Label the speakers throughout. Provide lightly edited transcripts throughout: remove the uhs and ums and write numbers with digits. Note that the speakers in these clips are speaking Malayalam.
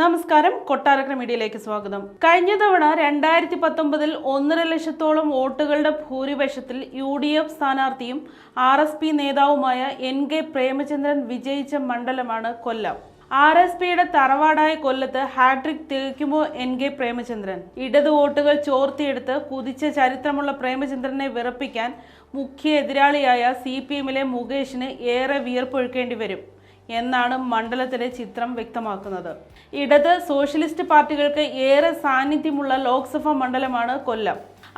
Speaker 1: നമസ്കാരം, കൊട്ടാരക്കര മീഡിയയിലേക്ക് സ്വാഗതം. കഴിഞ്ഞ തവണ 2019 1.5 ലക്ഷത്തോളം വോട്ടുകളുടെ ഭൂരിപക്ഷത്തിൽ UDF സ്ഥാനാർത്ഥിയും RSP നേതാവുമായ NK പ്രേമചന്ദ്രൻ വിജയിച്ച മണ്ഡലമാണ് കൊല്ലം. RSPയുടെ തറവാടായ കൊല്ലത്ത് ഹാട്രിക് തികയ്ക്കുമോ NK പ്രേമചന്ദ്രൻ? ഇടത് വോട്ടുകൾ ചോർത്തിയെടുത്ത് കുതിച്ച ചരിത്രമുള്ള പ്രേമചന്ദ്രനെ വിറപ്പിക്കാൻ മുഖ്യ എതിരാളിയായ CPMലെ മുകേഷിന് ഏറെ വിയർപ്പൊഴുക്കേണ്ടി വരും എന്നാണ് മണ്ഡലത്തിലെ ചിത്രം വ്യക്തമാക്കുന്നത്. ഇടത് സോഷ്യലിസ്റ്റ് പാർട്ടികൾക്ക് ഏറെ സാന്നിധ്യമുള്ള ലോക്സഭാ മണ്ഡലമാണ് കൊല്ലം.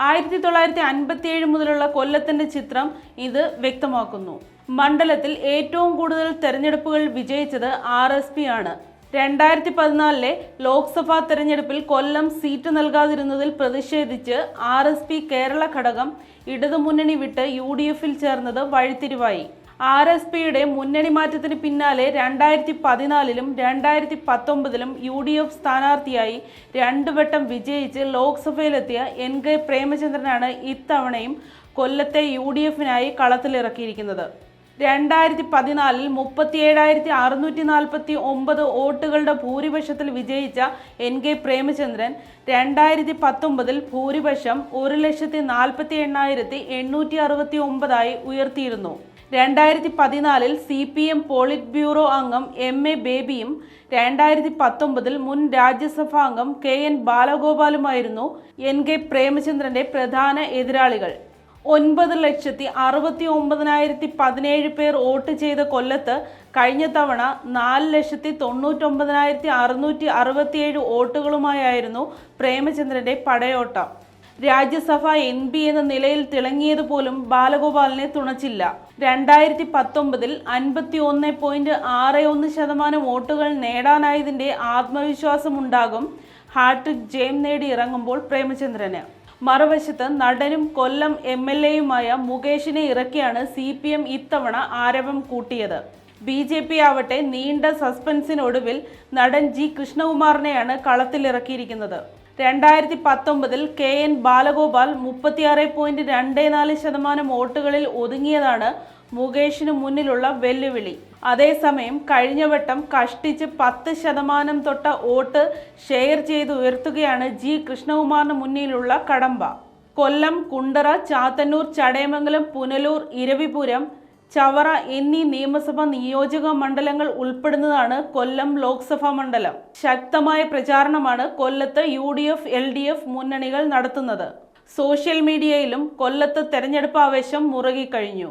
Speaker 1: 1957 മുതലുള്ള കൊല്ലത്തിന്റെ ചിത്രം ഇത് വ്യക്തമാക്കുന്നു. മണ്ഡലത്തിൽ ഏറ്റവും കൂടുതൽ തെരഞ്ഞെടുപ്പുകൾ വിജയിച്ചത് RSP ആണ്. 2014 ലോക്സഭാ തെരഞ്ഞെടുപ്പിൽ കൊല്ലം സീറ്റ് നൽകാതിരുന്നതിൽ പ്രതിഷേധിച്ച് RSP കേരള ഘടകം ഇടതുമുന്നണി വിട്ട് UDFൽ ചേർന്നത് വഴിത്തിരിവായി. RSPയുടെ മുന്നണി മാറ്റത്തിന് പിന്നാലെ 2014 2019 UDF സ്ഥാനാർത്ഥിയായി 2 വട്ടം വിജയിച്ച് ലോക്സഭയിലെത്തിയ NK പ്രേമചന്ദ്രനാണ് ഇത്തവണയും കൊല്ലത്തെ UDFനായി കളത്തിലിറക്കിയിരിക്കുന്നത്. 2014 37,649 വോട്ടുകളുടെ ഭൂരിപക്ഷത്തിൽ വിജയിച്ച NK പ്രേമചന്ദ്രൻ 2019 ഭൂരിപക്ഷം 1,48,869 ഉയർത്തിയിരുന്നു. 2014 CPM പോളിറ്റ് ബ്യൂറോ അംഗം MA ബേബിയും 2019 മുൻ രാജ്യസഭാ അംഗം KN ബാലഗോപാലുമായിരുന്നു NK പ്രേമചന്ദ്രന്റെ പ്രധാന എതിരാളികൾ. 9,69,017 പേർ വോട്ട് ചെയ്ത കൊല്ലത്ത് കഴിഞ്ഞ തവണ 4,99,667 വോട്ടുകളുമായിരുന്നു പ്രേമചന്ദ്രന്റെ പടയോട്ടം. രാജ്യസഭ NP എന്ന നിലയിൽ തിളങ്ങിയതുപോലും ബാലഗോപാലിനെ തുണച്ചില്ല. 2019 51.61% വോട്ടുകൾ നേടാനായതിൻ്റെ ആത്മവിശ്വാസമുണ്ടാകും ഹാട്രിക് ജയം നേടി ഇറങ്ങുമ്പോൾ പ്രേമചന്ദ്രന്. മറുവശത്ത് നടനും കൊല്ലം MLAയുമായ മുകേഷിനെ ഇറക്കിയാണ് CPM ഇത്തവണ ആരവം കൂട്ടിയത്. BJP ആവട്ടെ നീണ്ട സസ്പെൻസിനൊടുവിൽ നടൻ G കൃഷ്ണകുമാറിനെയാണ് കളത്തിലിറക്കിയിരിക്കുന്നത്. 2019 KN ബാലഗോപാൽ 36.24% വോട്ടുകളിൽ ഒതുങ്ങിയതാണ് മുകേഷിന് മുന്നിലുള്ള വെല്ലുവിളി. അതേസമയം കഴിഞ്ഞ വട്ടം കഷ്ടിച്ച് 10% തൊട്ട വോട്ട് ഷെയർ ചെയ്ത് ഉയർത്തുകയാണ് G കൃഷ്ണകുമാറിന് മുന്നിലുള്ള കടമ്പ. കൊല്ലം, കുണ്ടറ, ചാത്തന്നൂർ, ചടയമംഗലം, പുനലൂർ, ഇരവിപുരം, ചവറ എന്നീ നിയമസഭാ നിയോജക മണ്ഡലങ്ങൾ ഉൾപ്പെടുന്നതാണ് കൊല്ലം ലോക്സഭാ മണ്ഡലം. ശക്തമായ പ്രചാരണമാണ് കൊല്ലത്ത് UDF LDF മുന്നണികൾ നടത്തുന്നത്. സോഷ്യൽ മീഡിയയിലും കൊല്ലത്ത് തെരഞ്ഞെടുപ്പ് ആവേശം മുറുകിക്കഴിഞ്ഞു.